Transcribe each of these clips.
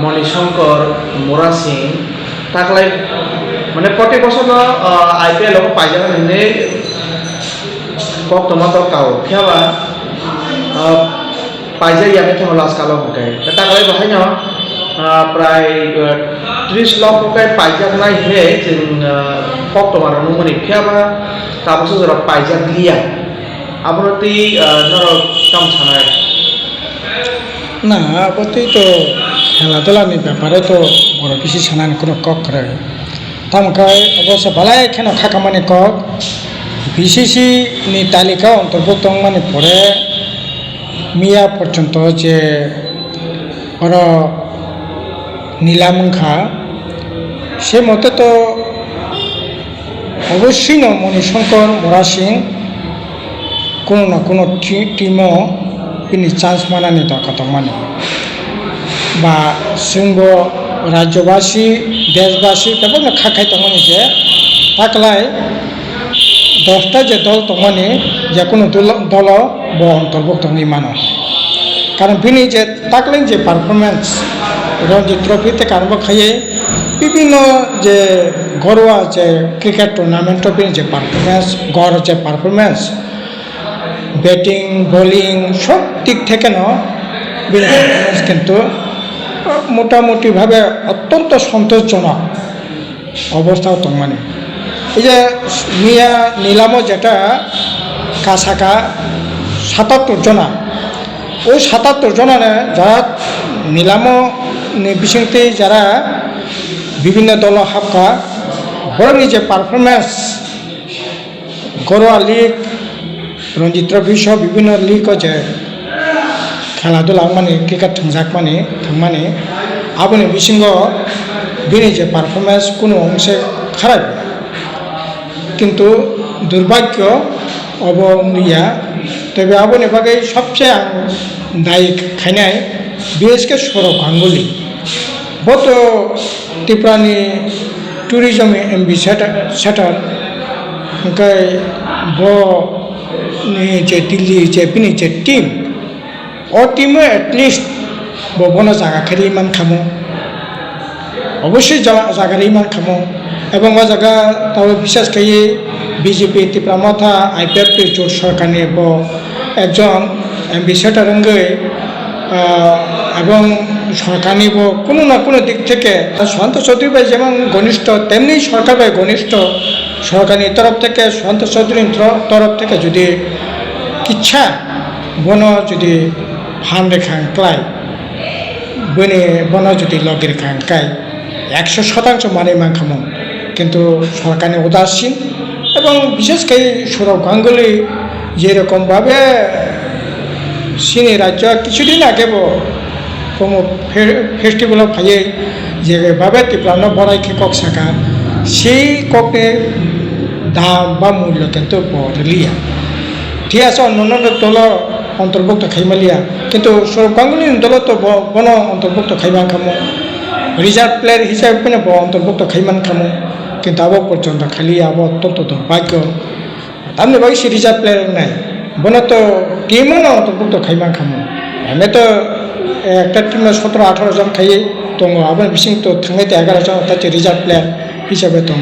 মণিশঙ্কর মোরা সিং তাকলাই মানে প্রতি বছর IPL পাইজান হইনে কক টমাটো কাউ ফিয়াবা পাইজাই আমি তো লাস্ট কালো হকাই তাকলাই বাহাই না প্রায় 30 লাখ হকাই পাইজাক নাই হে जों কক টমাটো নুমনি ফিয়াবা তাবসো জরা পাইজাক লিয়া আবরতি নর কাম ছানায় না আপত্তি তো খেলাধুলার ব্যাপারে তো বড় কিছু ছানান কোনো কক করে তামকাই অবশ্য বালাই কেন খাকা মানে কক বিসিসি নি তালিকা অন্তর্ভুক্ত মানে পরে মিয়া পর্যন্ত যে বড় নীলামুখা সে মতে তো অবশ্যই ন মণিশঙ্কর মোরা সিং কোনো না কোনো টিমও তিনি চান্স মানানি দরকার মানে বা जोंब রাজ্যবাসী দেশবাসী এবং খাখাই তমানি যে তাকলাই 10টা যে দল তমানি যে কোনো দল ব অন্তর্ভুক্ত হই মানো কারণ বিনি যে তাকলাই যে পারফরমেন্স রঞ্জি ট্রফি থেকে আরম্ভ খাইয়ে বিভিন্ন যে ঘরোয়া যে ক্রিকেট টুর্নামেন্ট যে পারফরমেন্স গড় যে পারফরমেন্স ব্যাটিং বোলিং সব দিক থেকে কিন্তু মোটামুটিভাবে অত্যন্ত সন্তোষজনক অবস্থাও তো মানে এই যে মিয়া নিলামও যেটা কাছাকা 77 জনা ওই 77 জনানে যারা নিলামও বিশিংতে যারা বিভিন্ন দল হাবকা বড় যে পারফরমেন্স ঘরোয়া লিগ রঞ্জি ট্রফি সহ বিভিন্ন লিগ আছে খেলাধুলা মানে ক্রিকেট থাকমানে আবনি বিসিঙ্গ বিনি যে পারফরমেন্স কোনো অংশে খারাপ কিন্তু দুর্ভাগ্য অবনিয়া তবে আবনি বাকে সবচেয়ে দায়ী খাইনাই বিএসকে সৌরভ গাঙ্গুলি বত ত্রিপুরানি ট্যুরিজম এম্বাসেডর ओमफ्राय बनि जे दिल्ली जे बिनि जे टीम ओ टीम एटलिस्ट बबना जागाखारि मान खामो अवश्य जागारि मान खामो এবং ও জায়গা তাও বিশেষ করে বিজেপি ত্রিপুরা মাথা IPF জোট সরকারনি একজন এম্বাসেডর রঙ্গে এবং সরকারনি কোনো না কোনো দিক থেকে সন্ত চৌধুরী ভাই যেমন ঘনিষ্ঠ তেমনি সরকার ভাই ঘনিষ্ঠ সরকারি তরফ থেকে সন্ত চৌধুরীর তরফ থেকে যদি ইচ্ছা বন যদি ফান রেখাঙ্কাই বনে বন যদি লগে রেখাঙ্কাই 100% মানে মানখামো কিন্তু সরকারি উদাসীন এবং বিশেষ করে সৌরভ গাঙ্গুলি যেরকমভাবে সিনি রাজ্য কিছুদিন আগে ফেস্টিভ্যাল ফাইয়ে যেভাবে ত্রিপুরা বড়াইকে কক শাখা সেই ককে দাম বা মূল্য কিন্তু বদলিয়া ঠিক আছে অন্য দল অন্তর্ভুক্ত খাইমালিয়া কিন্তু সৌরভ গাঙ্গুলি দল তো বন অন্তর্ভুক্ত খাইমান খামো রিজার্ভ প্লেয়ার হিসাবে অন্তর্ভুক্ত খাইমান খামো কিন্তু আবো পর্যন্ত খালি আবো অত্যন্ত দুর্ভাগ্য তামনি বাকি সে রিজার্ভ প্লেয়ার নাই বন তো টিমও অন্তর্ভুক্ত খাইমান খামো আমি তো একটা টিমে 17-18 জন খাইয়ে দङ আবার বিসিং তো থাंनाय 11 জন অর্থাৎ রিজার্ভ প্লেয়ার হিসাবে দङ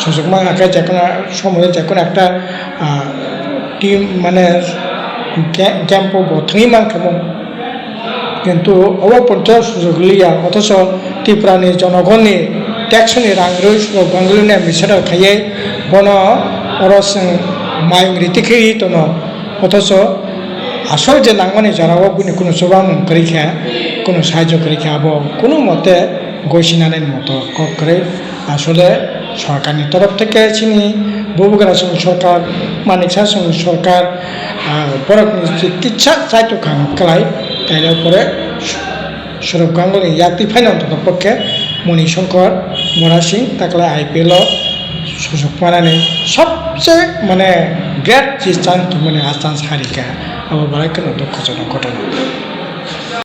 সুযোগ আঁকায় যে কোনো সময়ে যে কোনো একটা টিম মানে ক্যাম্প থাङै মান খামো কিন্তু অবপর্যায় সুযোগ লিয়া অথচ ত্রিপুরানি জনগণনি ট্যাক্সনি রাং রই সৌরভ গাঙ্গুলিনি এম্বাসেডর খাইয়ে বন অরস মাইং রীতিखेरि তো অথচ আসল যে নাংমানি যারাও কোনো সভা করিখা কোনো সাহায্য করিখা আবো কোনো মতে গইসিনানের মতো কক করে আসলে সরকারি তরফ থেকে চিনি ববুগারা সরকার মানিকসা সরকার বড় চিকিৎসা চাইতো খান কালাই তাইলে পরে সৌরভ গাঙ্গুলি ইয়াতি ফাইন অন্তত পক্ষে মণিশঙ্কর মোরা সিং তাকলে IPL সুযোগ মানানি সবচেয়ে মানে গ্রেট যে চান্স মানে চান্স হারিকা আবার বাড়াই কেন দুঃখজনক ঘটনা